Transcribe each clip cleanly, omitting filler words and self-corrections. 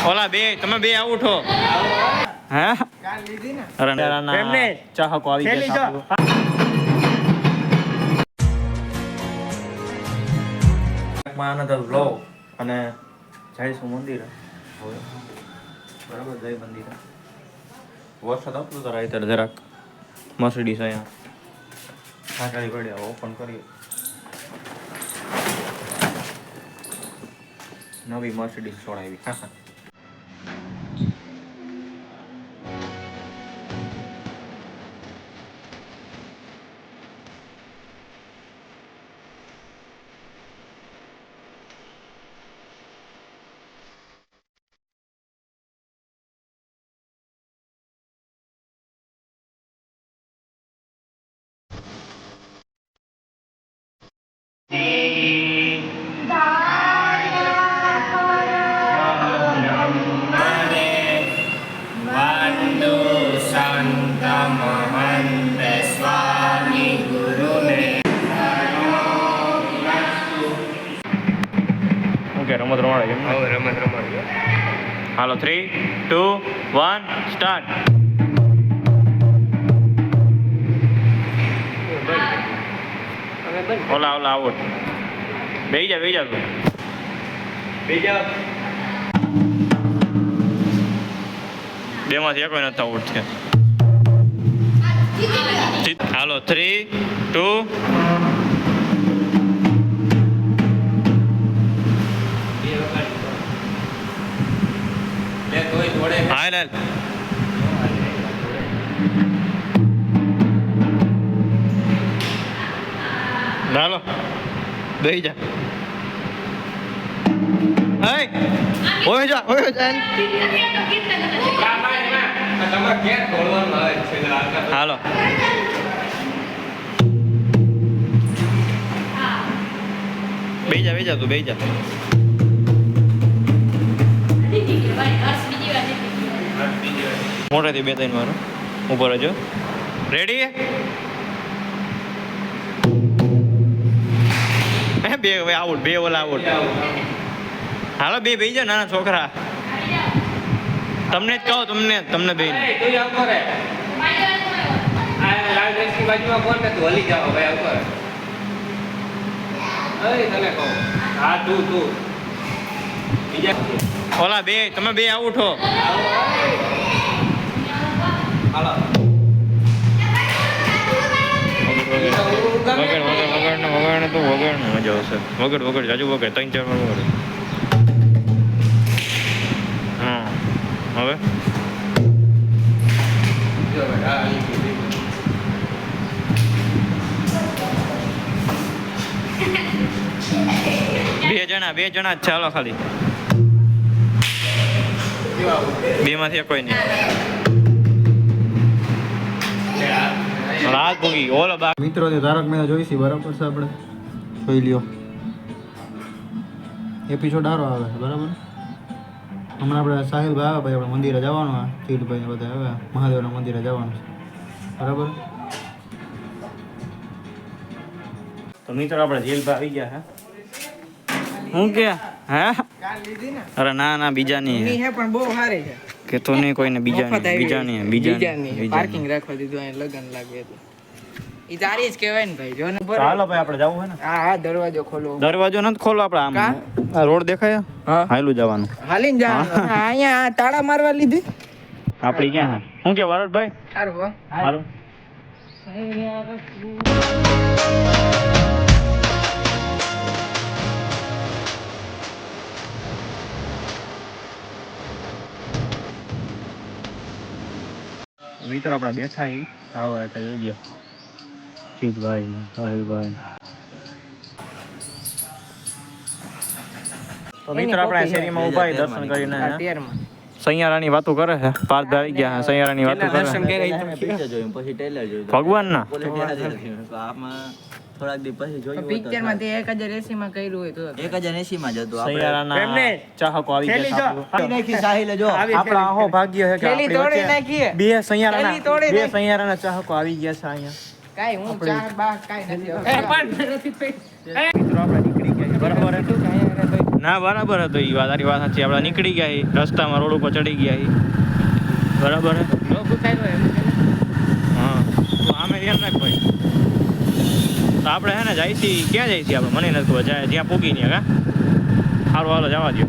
ઓલા બે તમે બે આઉટ હો હે અરે ના ચાહકો આવી ગયા આનંદ વ્લોગ અને જઈશું મંદિર હવે બરાબર જય મંદિર વરસાદ આવતો તો રાઈતર જરાક મર્સિડીઝ અહીંયા આટાડી પડ્યા ઓપન કરીએ નવી મર્સિડીઝ છોડાવી રમત રમાડે હાલો 3, 2, 1 સ્ટાર્ટ ઓલા આઉટ બેહી જા તું બે માંથી એક નથી આઉટ છે હાલો 3, 2 હાલ હાલો બેહી જા ઓય જા હાલો બેહી જા તું બેહી જા મોટેથી 2-3 મારો ઉપર હજો રેડી બે હવે આઉટ બે ઓલા આઉટ હાલો બે બેહી જાઓ નાના છોકરા તમને જ કહો તમને બે ઓલા બે તમે બે આઉટ હો વગર તો વગર મજા આવશે વગર જાજુ વગર 3-4 વાર વગર હા હવે બે જણા જ ચાલો ખાલી બે માંથી કોઈ નહીં મિત્રો તારક મહેતા જોઈશી બરાબર છે આપણે જોઈ લ્યો એપિસોડ સારો આવે છે બરાબર હમણાં આપણે સાહિલભાઈ આવે ભાઈ આપણે મંદિરે જવાનું આ ચીડભાઈ ને બધા આવે મહાદેવના મંદિરે જવાનું છે બરાબર તો મિત્રો આપણે જેલભાઈ આવી ગયા હે હું કે હે અરે ના બીજા નહીં હે પણ બહુ સારી છે કે તો નહીં કોઈને બીજા નહીં પાર્કિંગ રાખવા દીધું અહીં લગન લાગે એટલે ઈ તારી જ કહેવાય ને ભાઈ જો ને ચાલો ભાઈ આપણે જવું હે ને હા દરવાજો ખોલો દરવાજો નથી ખોલો આપણે આમ આ રોડ દેખાય હા હાલું જવાનું હાલીને જવાનું અહીંયા તાળા મારવા લીધી આપડી ક્યાં હું કે વરદભાઈ સારું હારું મિત્રો આપણે બેઠા હી આવો એટલે જોજો ચીતભાઈ સાહિલભાઈ તો મિત્રો આપણે શેરીમાં ઊભા દર્શન કરીને સૈયારાની વાતો કરે છે પાર્થ આવી ગયા સૈયારાની વાતો કરે દર્શન કરે પીછે જોયું પછી ટેલર જોયું ભગવાનના આમાં થોડાક દી પછી જોયું પિક્ચર માં તે 1080 માં કર્યું હોય તો 1080 માં જ હતું સૈયારાના ચાહકો આવી ગયા નાખી સાહિલ જો આપણા આહો ભાગ્ય છે કે આપણી તોડી નાખીએ બે સૈયારાના ચાહકો આવી ગયા છે અહીંયા કાઈ હું ચાર બા કાઈ નથી પણ નથી મિત્રો આપણે નીકળી ગયા બરાબર હતું કાઈ ના બરાબર હતો એ વાત, તારી વાત સાચી. આપણે નીકળી ગયા છીએ રસ્તામાં, રોડ ઉપર ચડી ગયા છીએ. બરાબર હે. હા તો આમે ધ્યાન રાખ ભાઈ. તો આપણે હે ને જાય છીએ, ક્યાં જાય છીએ આપણે? મને નથી ખબર. જાય જ્યાં પૂગી ને કા સારું હાલો જવા દો.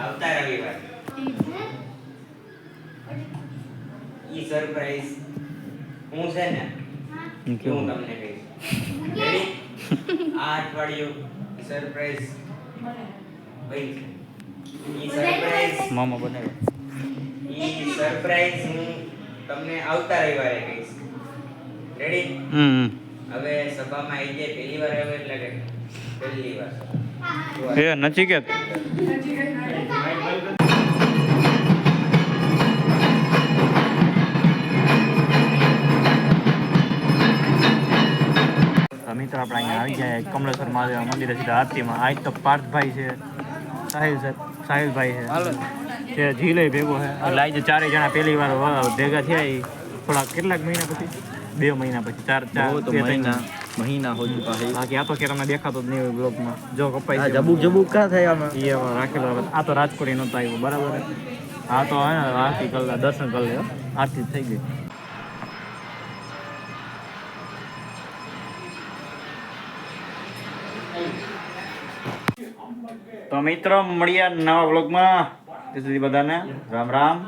આવતા રવિવાર ઈ સરપ્રાઈઝ હું છે ને હું તમને કહીશ. રેડી? આ અઠવાડિયું સરપ્રાઈઝ ભાઈ ઈ સરપ્રાઈઝ મામા બનાવે. ઈ સરપ્રાઈઝ હું તમને આવતા રવિવારે કહીશ. રેડી? હવે સભામાં આવી જાય પહેલી વાર આવે એટલે કે પહેલી વાર એ નચિકેત મિત્ર આપણે અહીંયા આવી ગયા કમલેશ્વર મહાદેવ મંદિરે સીધા આરતીમાં. આજ તો પાર્થભાઈ છે, સાહિલભાઈ છે, ઝીલે ભેગો છે. એટલે આજે ચારેય જણા પહેલી વાર ભેગા થયા. એ થોડા કેટલાક મહિના પછી, 2 મહિના પછી, 4 મહિના હો ચુકા છે. બાકી આ તો કે તમને દેખાતો જ નહીં હોય બ્લોગમાં. જો કપાઈ જબુક કા થાય આમાં એ રાખેલો. આ તો રાજકોટ નહોતો આવ્યો બરાબર. આ તો હે આરતી કલાક દર્શન કરી લે, આરતી થઈ ગઈ. તો મિત્રો મળ્યા નવા બ્લોગમાં. ત્યાં સુધી બધાને રામ રામ.